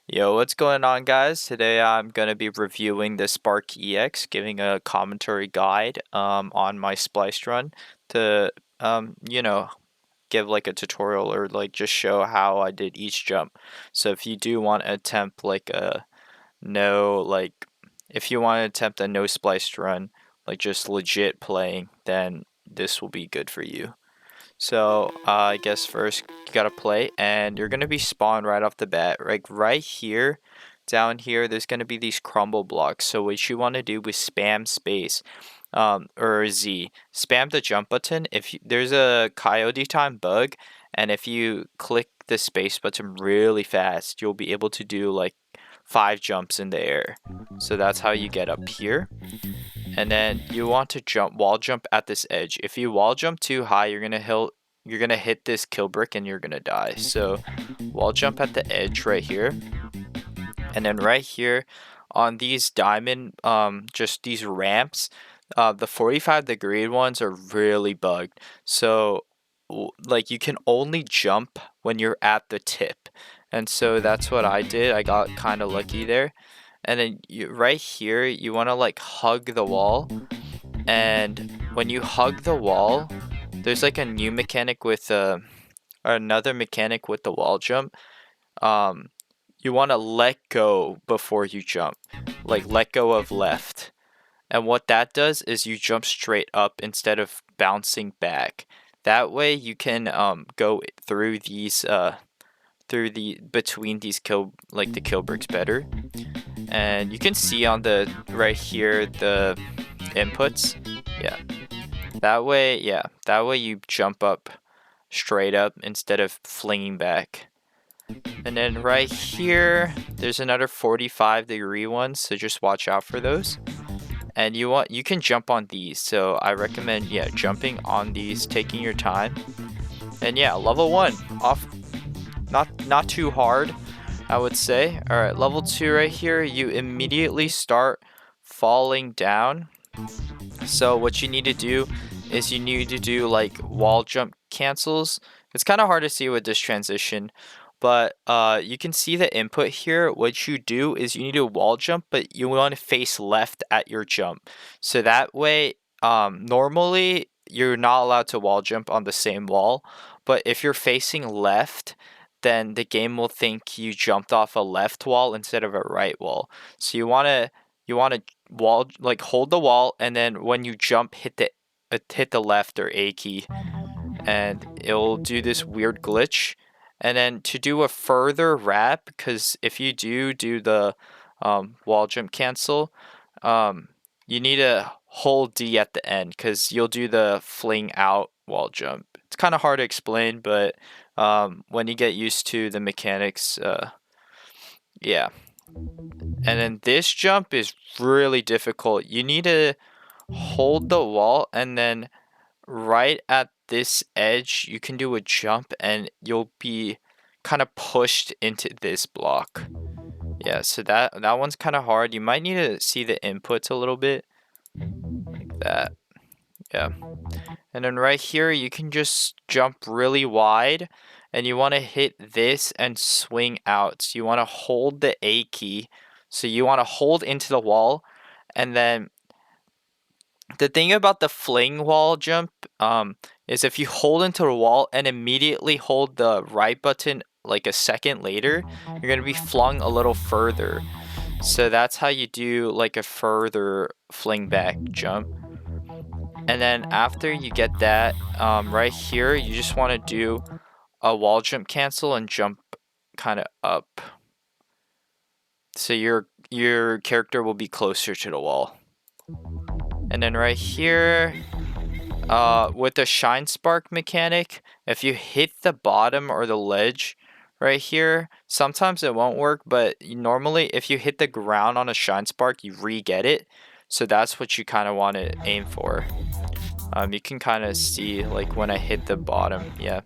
Yo, what's going on, guys? Today I'm going to be reviewing the Spark EX, giving a commentary guide on my spliced run to give like a tutorial or like just show how I did each jump. So if you do want to attempt like a no like if you want to attempt a no spliced run, like just legit playing, then this will be good for you. So I guess first you gotta play, and you're gonna be spawned right off the bat. Like right here, down here, there's gonna be these crumble blocks. So what you want to do is spam space, or Z. Spam the jump button. There's a coyote time bug, and if you click the space button really fast, you'll be able to do like 5 jumps in the air. So that's how you get up here. And then you want to wall jump at this edge. If you wall jump too high, you're gonna hit this kill brick and you're gonna die. So wall jump at the edge right here. And then right here on these diamond just these ramps, the 45-degree ones are really bugged. So like you can only jump when you're at the tip. And so that's what I did. I got kind of lucky there. And then right here, you want to like hug the wall. And when you hug the wall, there's like a new mechanic with another mechanic with the wall jump. Um, you want to let go before you jump, like let go of left. And what that does is you jump straight up instead of bouncing back. That way you can go through these between these the kill bricks better. And you can see on the right here the inputs. That way you jump up straight up instead of flinging back. And then right here there's another 45-degree one, so just watch out for those. And you can jump on these, so I recommend jumping on these, taking your time. And level 1 off, not too hard, I would say. All right, level 2 right here, you immediately start falling down. So what you need to do is you need to do like wall jump cancels. It's kind of hard to see with this transition, but you can see the input here. What you do is you need to wall jump, but you want to face left at your jump. So that way, normally you're not allowed to wall jump on the same wall, but if you're facing left, then the game will think you jumped off a left wall instead of a right wall. So you want to wall, like hold the wall, and then when you jump, hit the left or A key, and it'll do this weird glitch. And then to do a further wrap, because if you do the wall jump cancel, you need to hold D at the end, because you'll do the fling out wall jump. It's kind of hard to explain, but when you get used to the mechanics, yeah. And then this jump is really difficult. You need to hold the wall, and then right at this edge, you can do a jump and you'll be kind of pushed into this block. Yeah, so that one's kind of hard. You might need to see the inputs a little bit, like that. Yeah. And then right here, you can just jump really wide, and you want to hit this and swing out. So you want to hold the A key. So you want to hold into the wall, and then the thing about the fling wall jump is if you hold into the wall and immediately hold the right button like a second later, you're going to be flung a little further. So that's how you do like a further fling back jump. And then after you get that, right here, you just want to do a wall jump cancel and jump kind of up. So your character will be closer to the wall. And then right here, with the shine spark mechanic, if you hit the bottom or the ledge right here, sometimes it won't work, but normally if you hit the ground on a shine spark, you re-get it. So that's what you kind of want to aim for. You can kind of see like when I hit the bottom, yeah.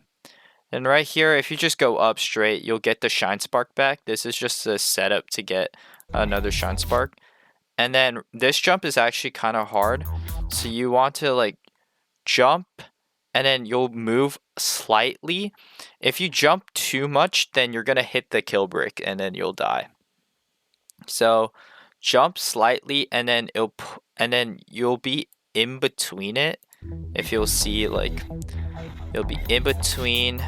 And right here, if you just go up straight, you'll get the shine spark back. This is just a setup to get another shine spark. And then this jump is actually kind of hard. So you want to like jump and then you'll move slightly. If you jump too much, then you're gonna hit the kill brick and then you'll die. So jump slightly, and then you'll be in between it. If you'll see, like, you'll be in between,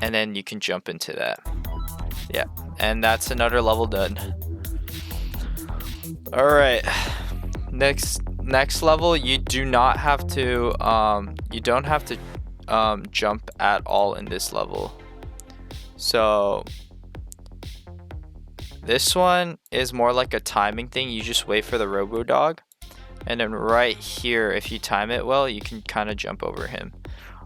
and then you can jump into that. Yeah, and that's another level done. All right, next level, you do not have to jump at all in this level. So this one is more like a timing thing. You just wait for the Robo Dog, and then right here, if you time it well, you can kind of jump over him.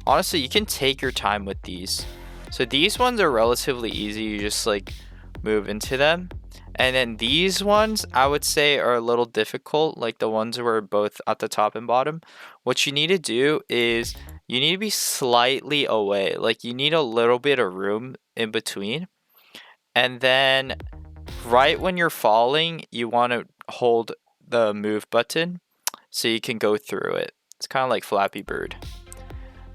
Honestly, you can take your time with these. So these ones are relatively easy. You just like move into them. And then these ones, I would say, are a little difficult, like the ones where both at the top and bottom. What you need to do is you need to be slightly away. Like, you need a little bit of room in between. And then right when you're falling, you want to hold the move button so you can go through it. It's kind of like Flappy Bird.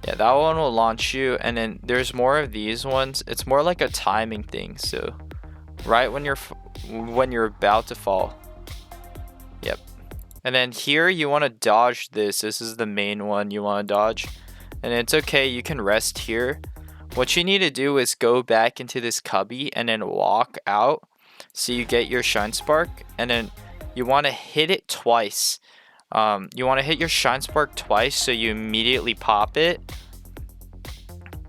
Yeah, that one will launch you. And then there's more of these ones. It's more like a timing thing. So right when you're about to fall. Yep. And then here you want to dodge this. This is the main one you want to dodge. And it's okay, you can rest here. What you need to do is go back into this cubby and then walk out so you get your Shine Spark, and then you want to hit it twice. You want to hit your Shine Spark twice so you immediately pop it,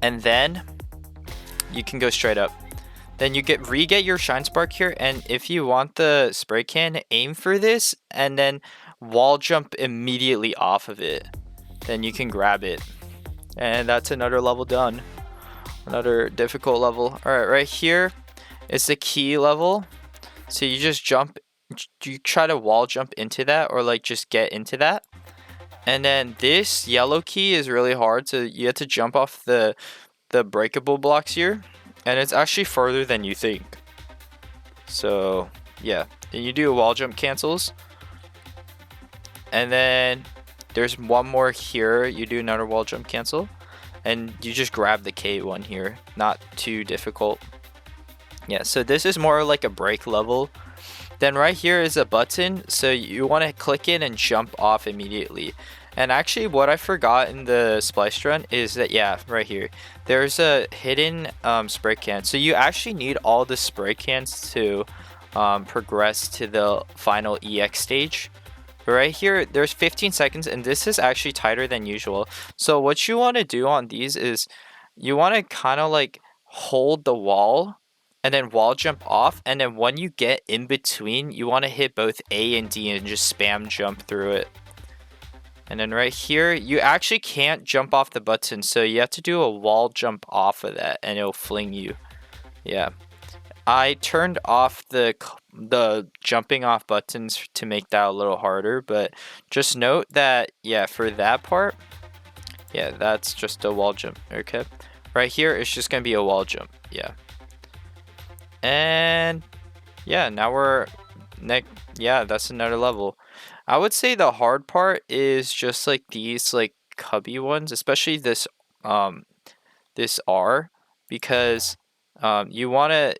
and then you can go straight up. Then you re-get your Shine Spark here, and if you want the spray can, aim for this and then wall jump immediately off of it. Then you can grab it. And that's another level done. Another difficult level. Alright, right here is the key level. So you just jump, you try to wall jump into that, or like just get into that. And then this yellow key is really hard, so you have to jump off the breakable blocks here. And it's actually further than you think. So yeah, and you do wall jump cancels. And then there's one more here. You do another wall jump cancel. And you just grab the K one here. Not too difficult. Yeah, so this is more like a break level. Then right here is a button. So you want to click it and jump off immediately. And actually what I forgot in the Splice Run is that, yeah, right here, there's a hidden spray can. So you actually need all the spray cans to progress to the final EX stage. But right here, there's 15 seconds, and this is actually tighter than usual. So what you want to do on these is you want to kind of like hold the wall and then wall jump off. And then when you get in between, you want to hit both A and D and just spam jump through it. And then right here, you actually can't jump off the button, so you have to do a wall jump off of that, and it'll fling you. Yeah. I turned off the jumping off buttons to make that a little harder, but just note that, yeah, for that part, yeah, that's just a wall jump, okay? Right here, it's just going to be a wall jump, yeah. And, yeah, now we're, yeah, that's another level. I would say the hard part is just like these like cubby ones, especially this this R, because you wanna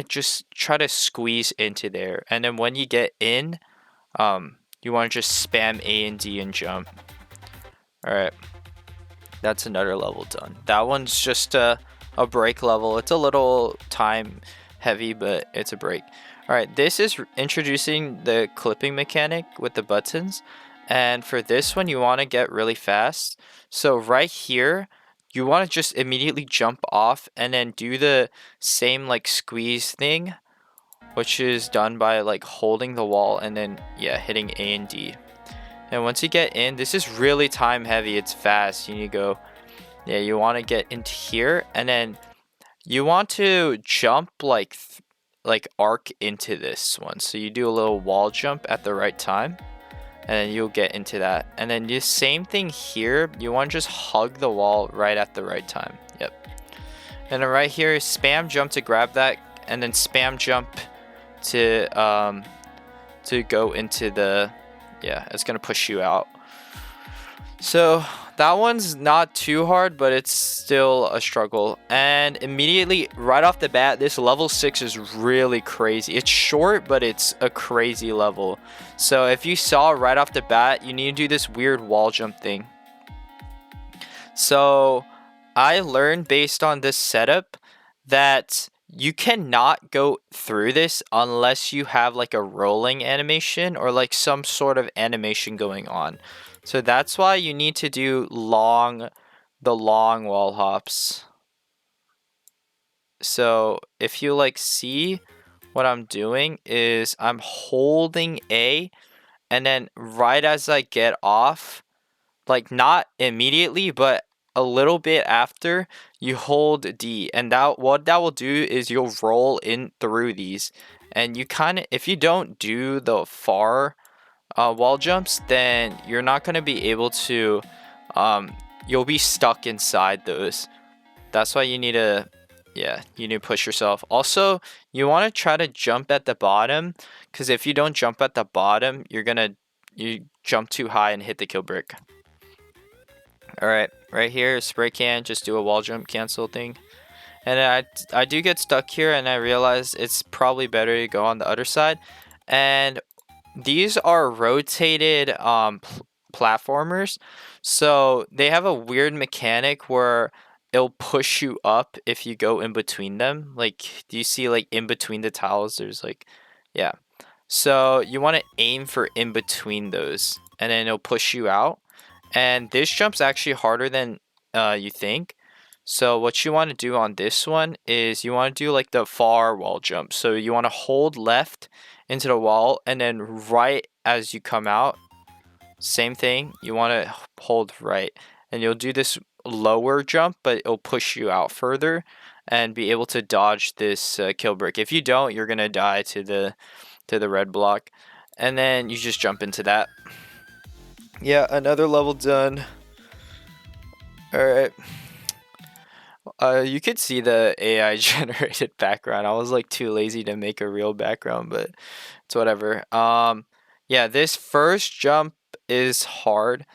just try to squeeze into there, and then when you get in, you wanna just spam A and D and jump. All right, that's another level done. That one's just a break level. It's a little time heavy, but it's a break. Alright, this is introducing the clipping mechanic with the buttons, and for this one you want to get really fast. So right here, you want to just immediately jump off and then do the same like squeeze thing, which is done by like holding the wall and then, yeah, hitting A and D. And once you get in, this is really time heavy, it's fast. You need to go, yeah, you want to get into here, and then you want to jump like arc into this one. So you do a little wall jump at the right time, and then you'll get into that. And then the same thing here, you want to just hug the wall right at the right time. Yep. And then right here, spam jump to grab that, and then spam jump to go into the, yeah, it's gonna push you out. So That one's not too hard, but it's still a struggle. And immediately, right off the bat, this level 6 is really crazy. It's short, but it's a crazy level. So if you saw right off the bat, you need to do this weird wall jump thing. So I learned based on this setup that you cannot go through this unless you have like a rolling animation or like some sort of animation going on. So that's why you need to do the long wall hops. So if you like see what I'm doing is I'm holding A, and then right as I get off, like not immediately, but a little bit after, you hold D, and that what that will do is you'll roll in through these, and you kind of, if you don't do the far wall jumps, then you're not going to be able to, you'll be stuck inside those. That's why you need to, yeah, you need to push yourself. Also, you want to try to jump at the bottom, because if you don't jump at the bottom, you jump too high and hit the kill brick. Alright, right here, spray can, just do a wall jump cancel thing. And I do get stuck here, and I realize it's probably better to go on the other side. And these are rotated platformers, so they have a weird mechanic where it'll push you up if you go in between them. Like, do you see like in between the tiles there's like, yeah. So you want to aim for in between those, and then it'll push you out. And this jump's actually harder than you think. So what you want to do on this one is you want to do like the far wall jump. So you want to hold left into the wall, and then right as you come out, same thing, you want to hold right. And you'll do this lower jump, but it'll push you out further and be able to dodge this kill brick. If you don't, you're going to die to the red block. And then you just jump into that. Yeah, another level done. Alright. You could see the AI generated background. I was like too lazy to make a real background, but it's whatever. Yeah, this first jump is hard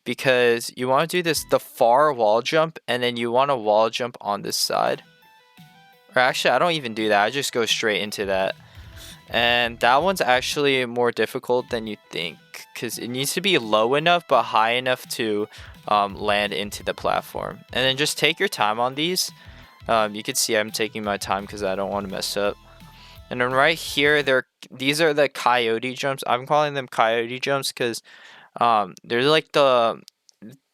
because you want to do the far wall jump, and then you want to wall jump on this side. Or actually, I don't even do that. I just go straight into that. And that one's actually more difficult than you think, because it needs to be low enough but high enough to land into the platform. And then just take your time on these. You can see I'm taking my time because I don't want to mess up. And then right here, these are the coyote jumps. I'm calling them coyote jumps because they're like the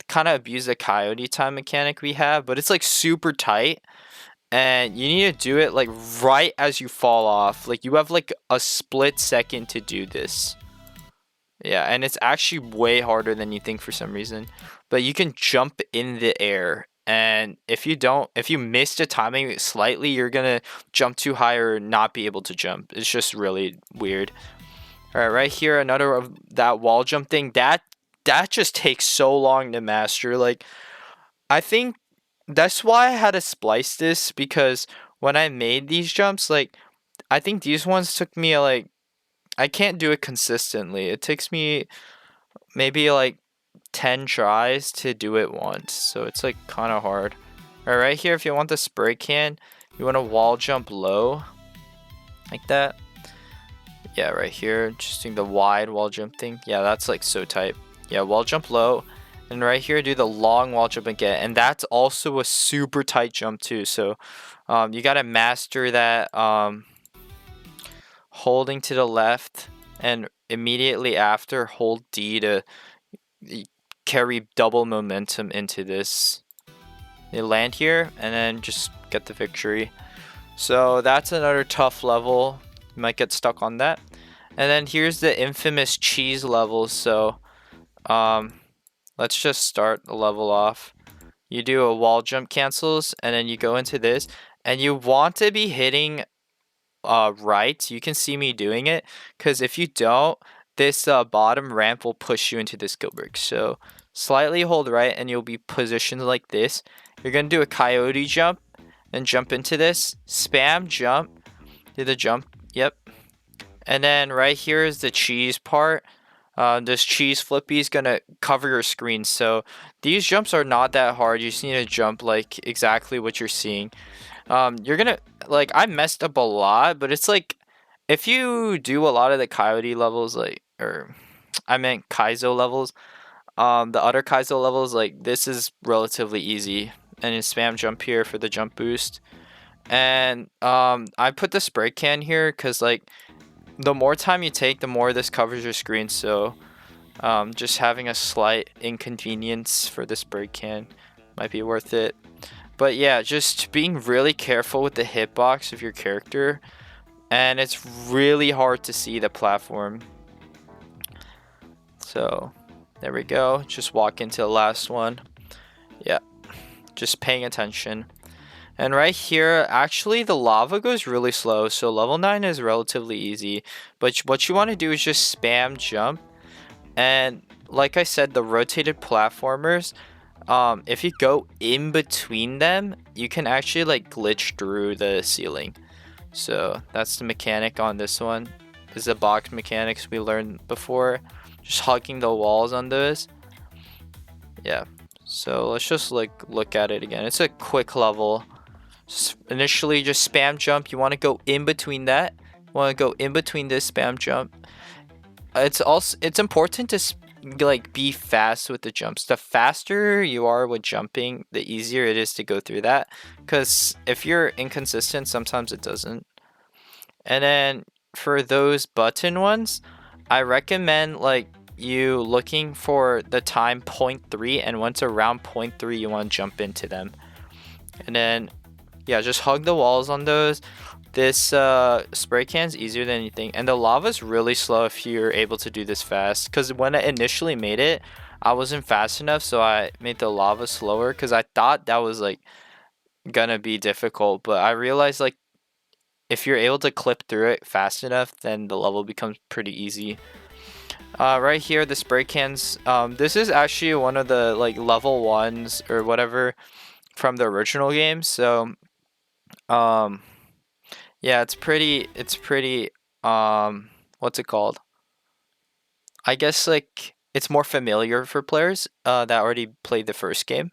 kind of abuse the coyote time mechanic we have, but it's like super tight. And you need to do it like right as you fall off. Like you have like a split second to do this. Yeah, and it's actually way harder than you think for some reason. But you can jump in the air. And if you miss the timing slightly, you're gonna jump too high or not be able to jump. It's just really weird. Alright, right here, another of that wall jump thing. That just takes so long to master. Like, I think that's why I had to splice this, because when I made these jumps, like, I think these ones took me like, I can't do it consistently. It takes me maybe like 10 tries to do it once, so it's like kind of hard. All right, here, if you want the spray can, you want to wall jump low like that. Yeah, right here, just doing the wide wall jump thing. Yeah, that's like so tight. Yeah, wall jump low. And right here, do the long wall jump again. And that's also a super tight jump too. So you got to master that holding to the left. And immediately after, hold D to carry double momentum into this. You land here and then just get the victory. So that's another tough level. You might get stuck on that. And then here's the infamous cheese level. So let's just start the level off. You do a wall jump cancels, and then you go into this, and you want to be hitting right. You can see me doing it, because if you don't, this bottom ramp will push you into this kill brick. So slightly hold right, and you'll be positioned like this. You're gonna do a coyote jump and jump into this. Spam jump. Do the jump. Yep. And then right here is the cheese part. This cheese flippy is gonna cover your screen. So these jumps are not that hard. You just need to jump like exactly what you're seeing. You're gonna like I messed up a lot, but it's like if you do a lot of the coyote levels, like or I meant Kaizo levels, the other Kaizo levels, like this is relatively easy. And then spam jump here for the jump boost. And I put the spray can here because like the more time you take, the more this covers your screen. So just having a slight inconvenience for the spray can might be worth it. But yeah, just being really careful with the hitbox of your character. And it's really hard to see the platform. So there we go. Just walk into the last one. Yeah, just paying attention. And right here, actually the lava goes really slow. So level 9 is relatively easy. But what you want to do is just spam jump. And like I said, the rotated platformers, if you go in between them, you can actually like glitch through the ceiling. So that's the mechanic on this one. This is the box mechanics we learned before. Just hugging the walls on those. Yeah. So let's just like look at it again. It's a quick level. Initially just spam jump. You want to go in between that. You want to go in between this spam jump. It's important to like be fast with the jumps. The faster you are with jumping, the easier it is to go through that, because if you're inconsistent, sometimes it doesn't. And then for those button ones, I recommend like you looking for the time 0.3, and once around 0.3 you want to jump into them. And then yeah, just hug the walls on those. This spray can is easier than anything, and the lava is really slow if you're able to do this fast. Because when I initially made it, I wasn't fast enough, so I made the lava slower because I thought that was like gonna be difficult. But I realized like if you're able to clip through it fast enough, then the level becomes pretty easy. Right here, the spray cans. This is actually one of the like level 1s or whatever from the original game. So yeah, it's pretty what's it called? I guess like it's more familiar for players that already played the first game.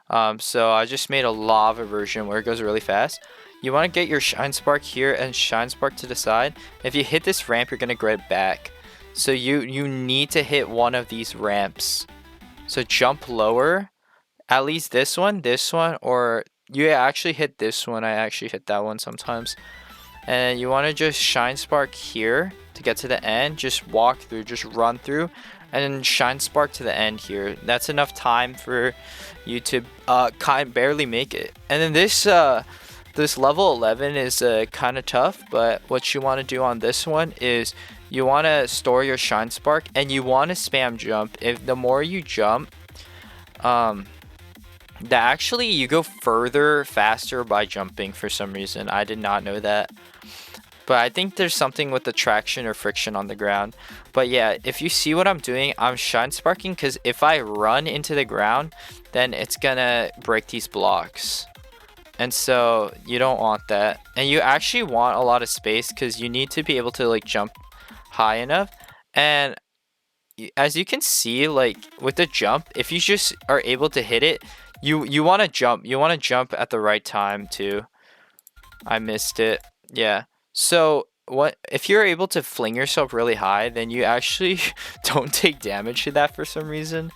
So I just made a lava version where it goes really fast. You want to get your shine spark here and shine spark to the side. If you hit this ramp, you're gonna get it back. So you need to hit one of these ramps. So jump lower, at least this one, or you actually hit this one. I actually hit that one sometimes. And you want to just shine spark here to get to the end. Just walk through, just run through, and then shine spark to the end here. That's enough time for you to barely make it. And then this level 11 is kind of tough, but what you want to do on this one is you want to store your shine spark and you want to spam jump. If the more you jump, that actually you go further faster by jumping for some reason. I did not know that. But I think there's something with the traction or friction on the ground. But yeah, if you see what I'm doing, I'm shine sparking because if I run into the ground, then it's gonna break these blocks. And so you don't want that. And you actually want a lot of space because you need to be able to like jump high enough. And as you can see, like with the jump, if you just are able to hit it, you want to jump. You want to jump at the right time too. I missed it. Yeah. So what if you're able to fling yourself really high, then you actually don't take damage to that for some reason.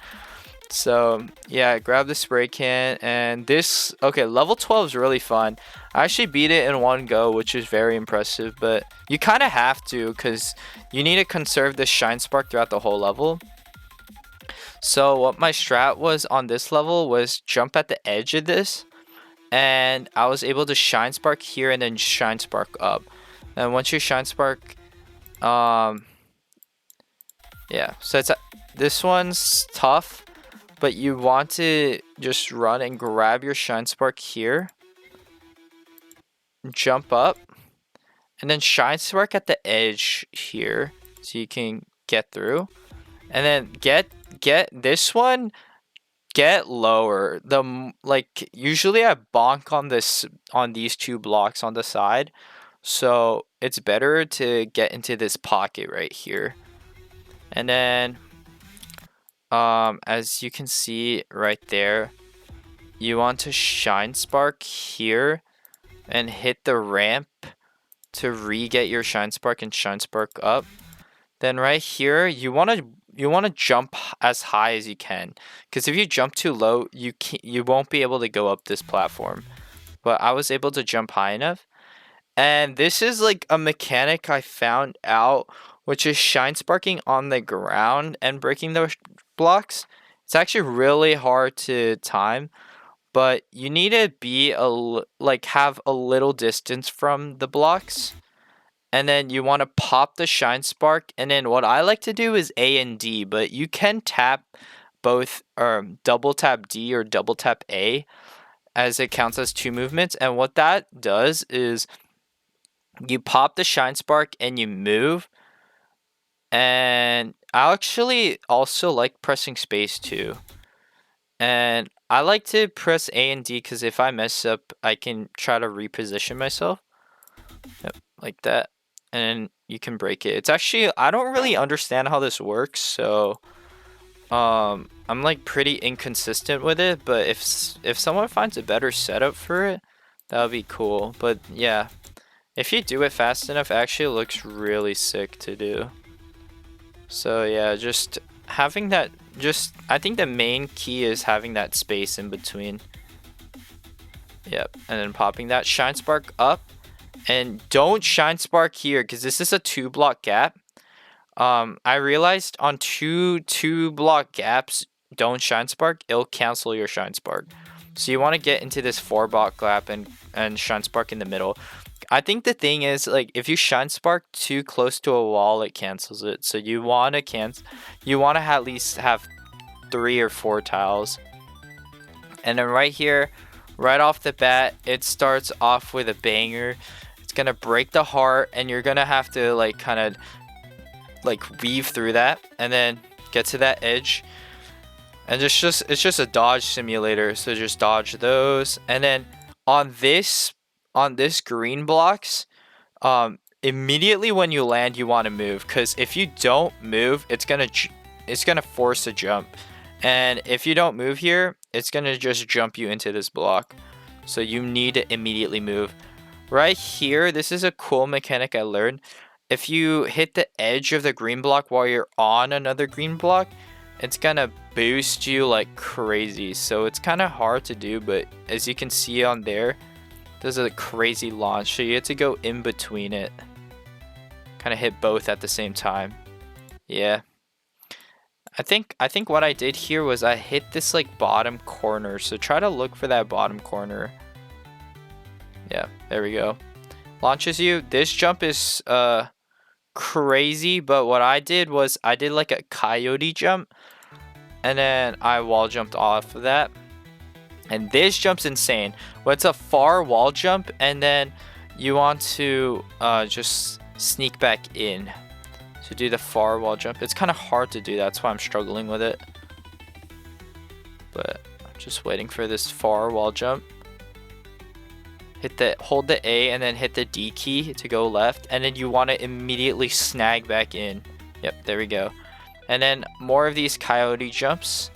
So yeah, grab the spray can and this. Okay, level 12 is really fun. I actually beat it in one go, which is very impressive. But you kind of have to because you need to conserve the shine spark throughout the whole level. So what my strat was on this level was jump at the edge of this, and I was able to shine spark here and then shine spark up. And once you shine spark, yeah, so it's this one's tough, but you want to just run and grab your shine spark here, jump up, and then shine spark at the edge here so you can get through, and then get this one, get lower. Like usually I bonk on these two blocks on the side. So it's better to get into this pocket right here. And then as you can see right there, you want to shine spark here and hit the ramp to re-get your shine spark and shine spark up. Then right here, you want to jump as high as you can, because if you jump too low, you won't be able to go up this platform. But I was able to jump high enough. And this is like a mechanic I found out, which is shine sparking on the ground and breaking those blocks. It's actually really hard to time, but you need to be have a little distance from the blocks. And then you want to pop the shine spark, and then what I like to do is A and D, but you can tap both, or double tap D or double tap A, as it counts as 2 movements. And what that does is you pop the shine spark and you move. And I actually also like pressing space too. And I like to press A and D because if I mess up, I can try to reposition myself. Yep, like that. And you can break it. It's actually, I don't really understand how this works, so I'm like pretty inconsistent with it, but if someone finds a better setup for it, that would be cool. But yeah, if you do it fast enough, it actually looks really sick to do. So yeah, just having that, I think the main key is having that space in between. Yep, and then popping that shine spark up. And don't shine spark here because this is a 2-block gap. I realized on two 2-block gaps, don't shine spark, it'll cancel your shine spark. So you want to get into this 4-block gap and shine spark in the middle. I think the thing is, like, if you shine spark too close to a wall, it cancels it. So you want to at least have 3 or 4 tiles. And then right here, right off the bat, it starts off with a banger. It's gonna break the heart, and you're gonna have to like kind of like weave through that and then get to that edge. And it's just a dodge simulator, so just dodge those. And then on this green blocks, immediately when you land, you want to move, because if you don't move, it's gonna force a jump. And if you don't move here, it's gonna just jump you into this block. So you need to immediately move. Right here, this is a cool mechanic I learned. If you hit the edge of the green block while you're on another green block, it's gonna boost you like crazy. So it's kind of hard to do, but as you can see on there, there's a crazy launch. So you have to go in between it. Kind of hit both at the same time. Yeah. I think what I did here was I hit this like bottom corner. So try to look for that bottom corner. Yeah, there we go. Launches you. This jump is crazy, but what I did was I did like a coyote jump, and then I wall jumped off of that. And this jump's insane. Well, it's a far wall jump, and then you want to just sneak back in to do the far wall jump. It's kind of hard to do, that's why I'm struggling with it. But I'm just waiting for this far wall jump. Hold the A and then hit the D key to go left, and then you want to immediately snag back in. Yep, there we go. And then more of these coyote jumps.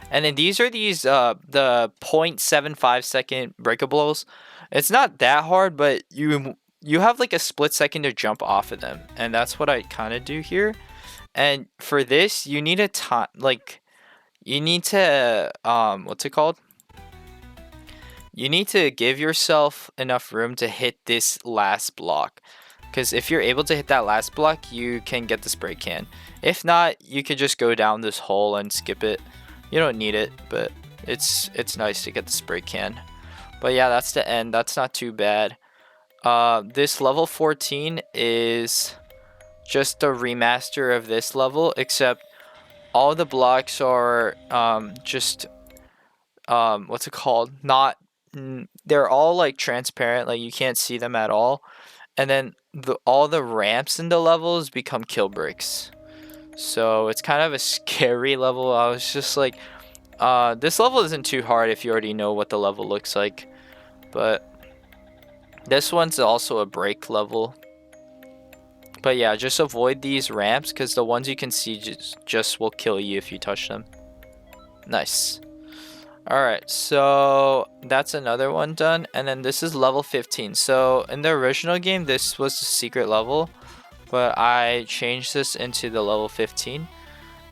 And then these are the 0.75 second breakables. It's not that hard, but you have like a split second to jump off of them, and that's what I kind of do here. And for this, you need a time, like you need to what's it called? You need to give yourself enough room to hit this last block, because if you're able to hit that last block, you can get the spray can. If not, you could just go down this hole and skip it. You don't need it, but it's nice to get the spray can. But yeah, that's the end. That's not too bad. This level 14 is just a remaster of this level, except all the blocks are just what's it called? They're all like transparent, like you can't see them at all. And then all the ramps in the levels become kill bricks. So it's kind of a scary level. I was just like, this level isn't too hard if you already know what the level looks like. But this one's also a break level. But yeah, just avoid these ramps because the ones you can see just will kill you if you touch them. Nice. Alright, so that's another one done. And then this is level 15. So in the original game, this was the secret level. But I changed this into the level 15.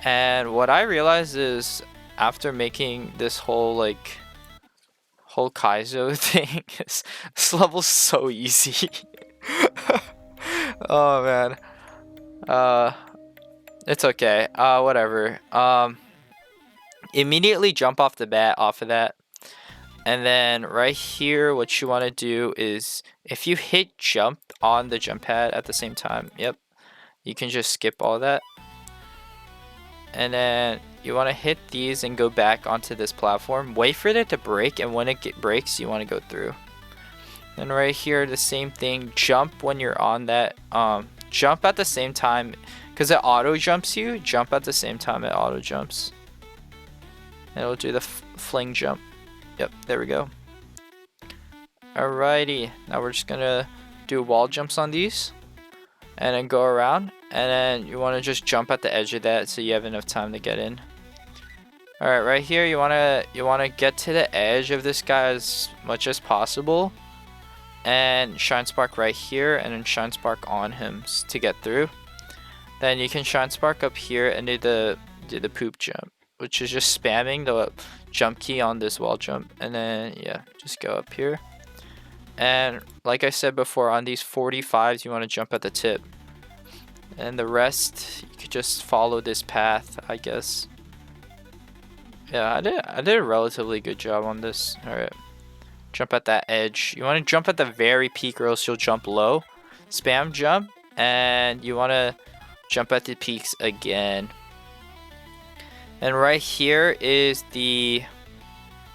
And what I realized is after making this whole Kaizo thing, this level's so easy. Oh man. It's okay. Whatever. Immediately jump off the bat off of that. And then right here, what you want to do is if you hit jump on the jump pad at the same time, yep, you can just skip all that. And then you want to hit these and go back onto this platform. Wait for it to break, and when it breaks, you want to go through. And right here, the same thing. Jump when you're on that. Jump at the same time, because it auto jumps you. Jump at the same time it auto jumps. And it'll do the fling jump. Yep, there we go. Alrighty, now we're just gonna do wall jumps on these, and then go around. And then you want to just jump at the edge of that so you have enough time to get in. Alright, right here you wanna get to the edge of this guy as much as possible. And Shine Spark right here, and then Shine Spark on him to get through. Then you can Shine Spark up here and do the poop jump, which is just spamming the jump key on this wall jump. And then yeah, just go up here. And like I said before, on these 45s you want to jump at the tip. And the rest, you could just follow this path, I guess. Yeah, I did a relatively good job on this. Alright. Jump at that edge. You want to jump at the very peak or else you'll jump low. Spam jump. And you want to jump at the peaks again. And right here is the...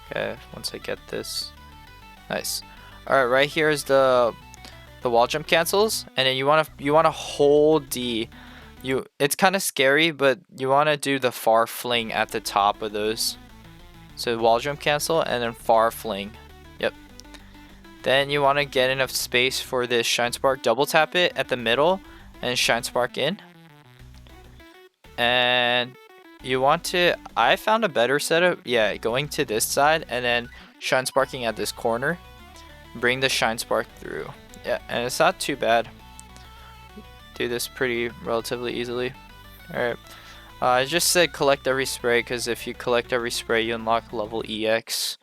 Okay, once I get this. Nice. Alright, right here is the wall jump cancels, and then you wanna hold the it's kind of scary, but you want to do the far fling at the top of those. So wall jump cancel and then far fling. Yep. Then you want to get enough space for this Shine Spark. Double tap it at the middle and Shine Spark in. And you want to, I found a better setup. Yeah, going to this side and then Shine Sparking at this corner. Bring the Shine Spark through. Yeah, and it's not too bad. Do this pretty relatively easily. Alright. I just said collect every spray because if you collect every spray, you unlock level EX.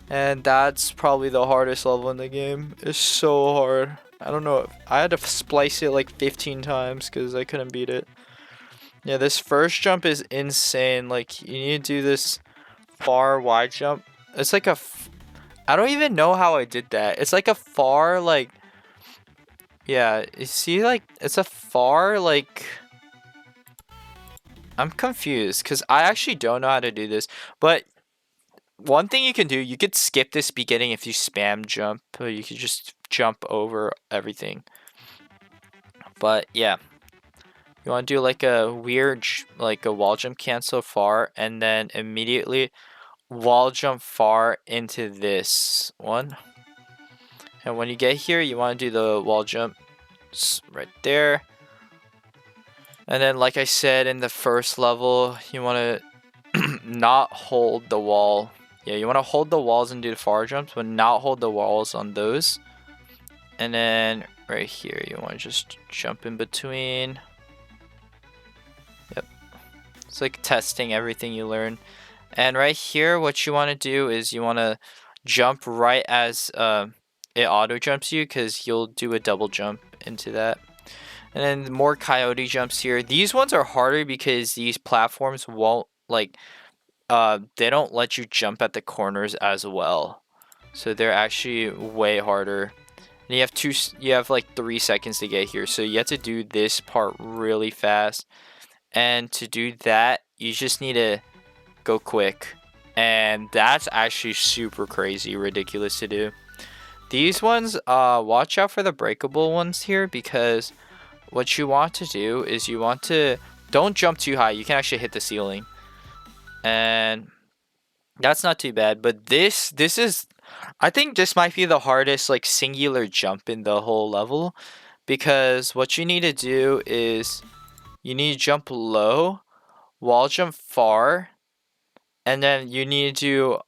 And that's probably the hardest level in the game. It's so hard. I don't know. I had to splice it like 15 times because I couldn't beat it. Yeah, this first jump is insane. Like, you need to do this far wide jump. It's like a... I don't even know how I did that. It's like a far, like... Yeah, you see, like, it's a far, like... I'm confused, because I actually don't know how to do this. But one thing you can do, you could skip this beginning if you spam jump. Or you could just jump over everything. But, yeah. You want to do, like, a weird, like, a wall jump cancel far. And then immediately wall jump far into this one. And when you get here, you want to do the wall jump right there. And then, like I said in the first level, you want to not hold the wall. Yeah, you want to hold the walls and do the far jumps, but not hold the walls on those. And then right here, you want to just jump in between. Yep. It's like testing everything you learn. And right here, what you want to do is you want to jump right as it auto jumps you, because you'll do a double jump into that. And then more coyote jumps here. These ones are harder because these platforms won't, like, they don't let you jump at the corners as well. So they're actually way harder. And you have like 3 seconds to get here. So you have to do this part really fast. And to do that, you just need to go quick. And that's actually super crazy, ridiculous to do. These ones, watch out for the breakable ones here, because what you want to do is you want to, don't jump too high. You can actually hit the ceiling. And that's not too bad. But this is, I think this might be the hardest, like, singular jump in the whole level, because what you need to do is you need to jump low, wall jump far, and then you need to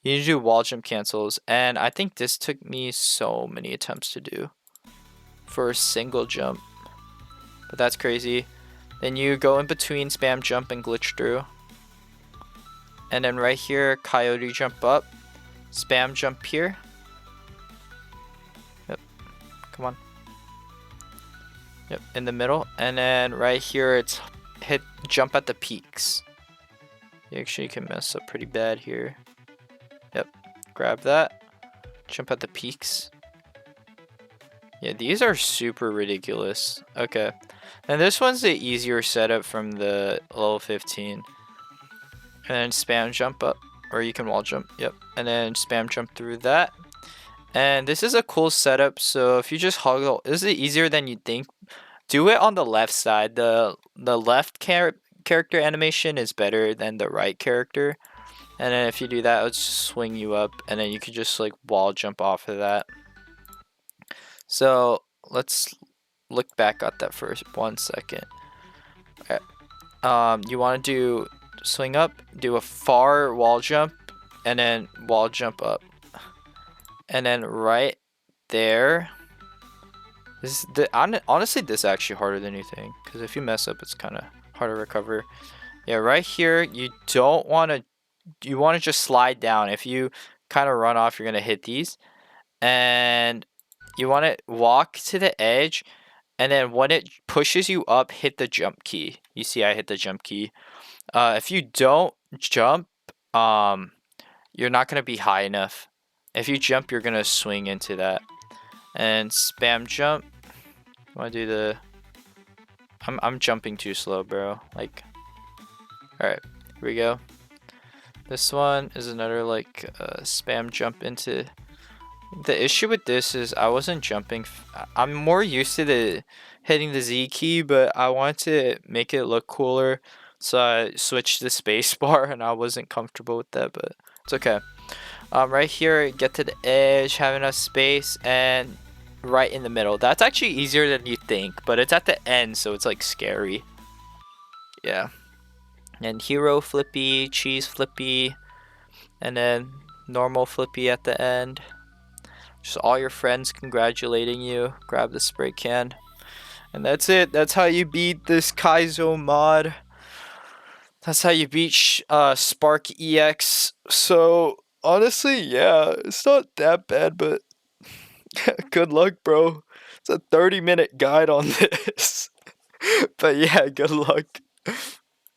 do wall jump cancels. And I think this took me so many attempts to do for a single jump, but that's crazy. Then you go in between spam jump and glitch through, and then right here coyote jump up, spam jump here. Yep, come on. Yep, in the middle, and then right here it's hit jump at the peaks. You actually can mess up pretty bad here. Yep, grab that, jump at the peaks. Yeah, these are super ridiculous. Okay, and this one's the easier setup from the level 15. And then spam jump up, or you can wall jump. Yep, and then spam jump through that. And this is a cool setup, so if you just hog, this is easier than you think. Do it on the left side. The left character animation is better than the right character. And then if you do that, it'll just swing you up, and then you can just like wall jump off of that. So let's look back at that for 1 second. Okay. You want to do swing up, do a far wall jump, and then wall jump up. And then right there, this is honestly, this is actually harder than you think, because if you mess up, it's kind of hard to recover. Yeah, right here, you don't want to, you want to just slide down. If you kind of run off, you're going to hit these. And you want to walk to the edge, and then when it pushes you up, hit the jump key. You see I hit the jump key. If you don't jump, you're not going to be high enough. If you jump, you're going to swing into that. And spam jump. I want to do the... I'm jumping too slow, bro. Like, alright, here we go. This one is another, like, spam jump into... The issue with this is I wasn't jumping. I'm more used to the hitting the Z key, but I want to make it look cooler. So I switched the space bar, and I wasn't comfortable with that, but it's okay. Right here, get to the edge, have enough space, and right in the middle. That's actually easier than you think, but it's at the end, so it's like scary. Yeah. And hero flippy, cheese flippy, and then normal flippy at the end. Just all your friends congratulating you. Grab the spray can. And that's it. That's how you beat this Kaizo mod. That's how you beat Spark EX. So, honestly, yeah, it's not that bad, but good luck, bro. It's a 30-minute guide on this. But yeah, good luck.